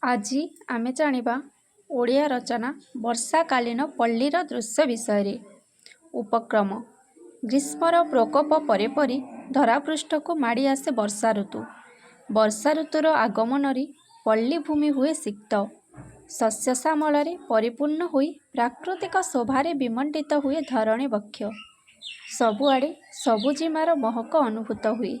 ଆଜି ଆମେ ଜାଣିବା ଓଡ଼ିଆ ରଚନା ବର୍ଷାକାଳୀନ ପଲ୍ଲୀର ଦୃଶ୍ୟ ବିଷୟରେ। ଉପକ୍ରମ। ଗ୍ରୀଷ୍ମର ପ୍ରକୋପ ପରେ ପରେ ଧରାପୃଷ୍ଠକୁ ମାଡ଼ି ଆସେ ବର୍ଷା ଋତୁ। ବର୍ଷା ଋତୁର ଆଗମନରେ ପଲ୍ଲୀ ଭୂମି ହୁଏ ସିକ୍ତ। ଶସ୍ୟ ଶ୍ୟାମଳରେ ପରିପୂର୍ଣ୍ଣ ହୋଇ ପ୍ରାକୃତିକ ଶୋଭାରେ ବିମଣ୍ଡିତ ହୁଏ ଧରଣୀ ବକ୍ଷ। ସବୁଆଡ଼େ ସବୁଜିମାର ମହକ ଅନୁଭୂତ ହୁଏ।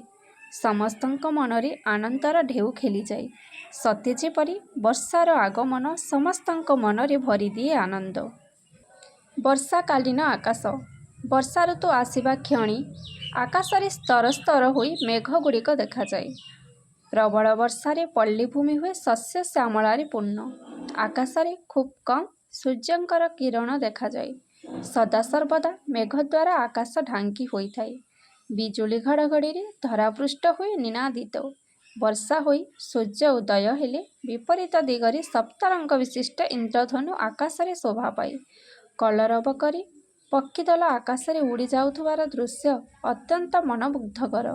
ସମସ୍ତଙ୍କ ମନରେ ଆନନ୍ଦର ଢେଉ ଖେଳିଯାଏ। ସତେ ଯେପରି ବର୍ଷାର ଆଗମନ ସମସ୍ତଙ୍କ ମନରେ ଭରିଦିଏ ଆନନ୍ଦ। ବର୍ଷାକାଳୀନ ଆକାଶ। ବର୍ଷା ଋତୁ ଆସିବା କ୍ଷଣି ଆକାଶରେ ସ୍ତର ସ୍ତର ହୋଇ ମେଘଗୁଡ଼ିକ ଦେଖାଯାଏ। ପ୍ରବଳ ବର୍ଷାରେ ପଲ୍ଲୀଭୂମି ହୁଏ ଶସ୍ୟ ଶ୍ୟାମଳାରେ ପୂର୍ଣ୍ଣ। ଆକାଶରେ ଖୁବ୍ କମ୍ ସୂର୍ଯ୍ୟଙ୍କର କିରଣ ଦେଖାଯାଏ। ସଦାସର୍ବଦା ମେଘ ଦ୍ୱାରା ଆକାଶ ଢାଙ୍କି ହୋଇଥାଏ। ବିଜୁଳି ଘଡ଼ଘଡ଼ିରେ ଧରାପୃଷ୍ଠ ହୁଏ ନିନାଦିତ। ବର୍ଷା ହୋଇ ସୂର୍ଯ୍ୟ ଉଦୟ ହେଲେ ବିପରୀତ ଦିଗରେ ସପ୍ତରଙ୍ଗ ବିଶିଷ୍ଟ ଇନ୍ଦ୍ରଧନୁ ଆକାଶରେ ଶୋଭା ପାଏ। କଲରବ କରି ପକ୍ଷୀଦଳ ଆକାଶରେ ଉଡ଼ି ଯାଉଥିବାର ଦୃଶ୍ୟ ଅତ୍ୟନ୍ତ ମନମୁଗ୍ଧକର।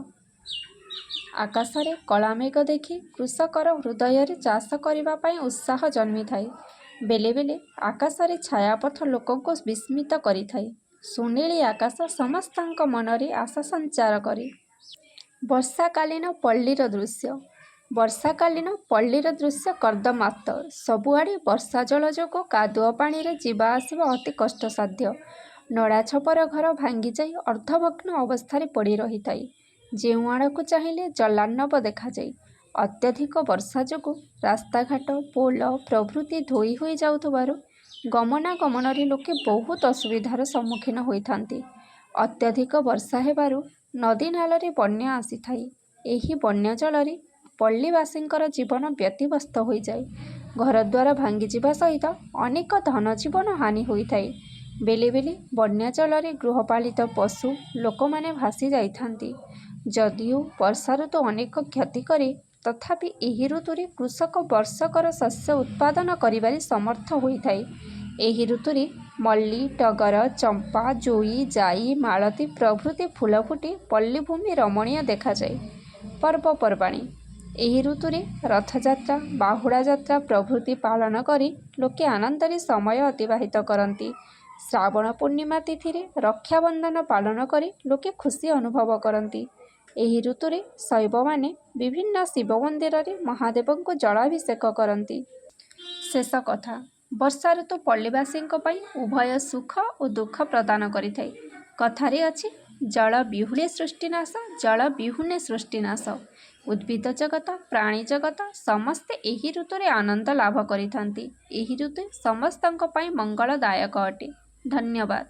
ଆକାଶରେ କଳାମେଘ ଦେଖି କୃଷକର ହୃଦୟରେ ଚାଷ କରିବା ପାଇଁ ଉତ୍ସାହ ଜନ୍ମିଥାଏ। ବେଳେ ବେଳେ ଆକାଶରେ ଛାୟାପଥ ଲୋକଙ୍କୁ ବିସ୍ମିତ କରିଥାଏ। ସୁନେଲି ଆକାଶ ସମସ୍ତଙ୍କ ମନରେ ଆଶା ସଞ୍ଚାର କରେ। ବର୍ଷାକାଳୀନ ପଲ୍ଲୀର ଦୃଶ୍ୟ। ବର୍ଷାକାଳୀନ ପଲ୍ଲୀର ଦୃଶ୍ୟ କର୍ଦ୍ଦମାକ୍ତ। ସବୁଆଡ଼େ ବର୍ଷା ଜଳ ଯୋଗୁଁ କାଦୁଅ ପାଣିରେ ଯିବା ଆସିବା ଅତି କଷ୍ଟସାଧ୍ୟ। ନଡ଼ା ଛପର ଘର ଭାଙ୍ଗିଯାଇ ଅର୍ଦ୍ଧଭଗ୍ନ ଅବସ୍ଥାରେ ପଡ଼ି ରହିଥାଏ। ଯେଉଁ ଆଡ଼କୁ ଚାହିଁଲେ ଜଳାର୍ଣ୍ଣବ ଦେଖାଯାଏ। ଅତ୍ୟଧିକ ବର୍ଷା ଯୋଗୁଁ ରାସ୍ତାଘାଟ ପୋଲ ପ୍ରଭୃତି ଧୋଇ ହୋଇ ଯାଉଥିବାରୁ ଗମନାଗମନରେ ଲୋକେ ବହୁତ ଅସୁବିଧାର ସମ୍ମୁଖୀନ ହୋଇଥାନ୍ତି। ଅତ୍ୟଧିକ ବର୍ଷା ହେବାରୁ ନଦୀ ନାଳରେ ବନ୍ୟା ଆସିଥାଏ। ଏହି ବନ୍ୟା ଜଳରେ ପଲ୍ଲୀବାସୀଙ୍କର ଜୀବନ ବ୍ୟତିବ୍ୟସ୍ତ ହୋଇଯାଏ। ଘରଦ୍ୱାର ଭାଙ୍ଗିଯିବା ସହିତ ଅନେକ ଧନଜୀବନ ହାନି ହୋଇଥାଏ। ବେଳେ ବେଳେ ବନ୍ୟା ଜଳରେ ଗୃହପାଳିତ ପଶୁ ଲୋକମାନେ ଭାସି ଯାଇଥାନ୍ତି। ଯଦିଓ ବର୍ଷା ଋତୁ ଅନେକ କ୍ଷତି କରେ, ତଥାପି ଏହି ଋତୁରେ କୃଷକ ବର୍ଷକର ଶସ୍ୟ ଉତ୍ପାଦନ କରିବାରେ ସମର୍ଥ ହୋଇଥାଏ। ଏହି ଋତୁରେ ମଲ୍ଲୀ, ଟଗର, ଚମ୍ପା, ଜୁଇ, ଜାଇ, ମାଳତୀ ପ୍ରଭୃତି ଫୁଲ ଫୁଟି ପଲ୍ଲୀଭୂମି ରମଣୀୟ ଦେଖାଯାଏ। ପର୍ବପର୍ବାଣୀ। ଏହି ଋତୁରେ ରଥଯାତ୍ରା, ବାହୁଡ଼ା ଯାତ୍ରା ପ୍ରଭୃତି ପାଳନ କରି ଲୋକେ ଆନନ୍ଦରେ ସମୟ ଅତିବାହିତ କରନ୍ତି। ଶ୍ରାବଣ ପୂର୍ଣ୍ଣିମା ତିଥିରେ ରକ୍ଷାବନ୍ଧନ ପାଳନ କରି ଲୋକେ ଖୁସି ଅନୁଭବ କରନ୍ତି। ଏହି ଋତୁରେ ଶୈବମାନେ ବିଭିନ୍ନ ଶିବ ମନ୍ଦିରରେ ମହାଦେବଙ୍କୁ ଜଳାଭିଷେକ କରନ୍ତି। ଶେଷ କଥା। ବର୍ଷା ଋତୁ ପଲ୍ଲୀବାସୀଙ୍କ ପାଇଁ ଉଭୟ ସୁଖ ଓ ଦୁଃଖ ପ୍ରଦାନ କରିଥାଏ। କଥାରେ ଅଛି, ଜଳ ବିହୁଳେ ସୃଷ୍ଟିନାଶ, ଜଳ ବିହୁନେ ସୃଷ୍ଟିନାଶ। ଉଦ୍ଭିଦ ଜଗତ, ପ୍ରାଣୀ ଜଗତ ସମସ୍ତେ ଏହି ଋତୁରେ ଆନନ୍ଦ ଲାଭ କରିଥାନ୍ତି। ଏହି ଋତୁ ସମସ୍ତଙ୍କ ପାଇଁ ମଙ୍ଗଳଦାୟକ ଅଟେ। ଧନ୍ୟବାଦ।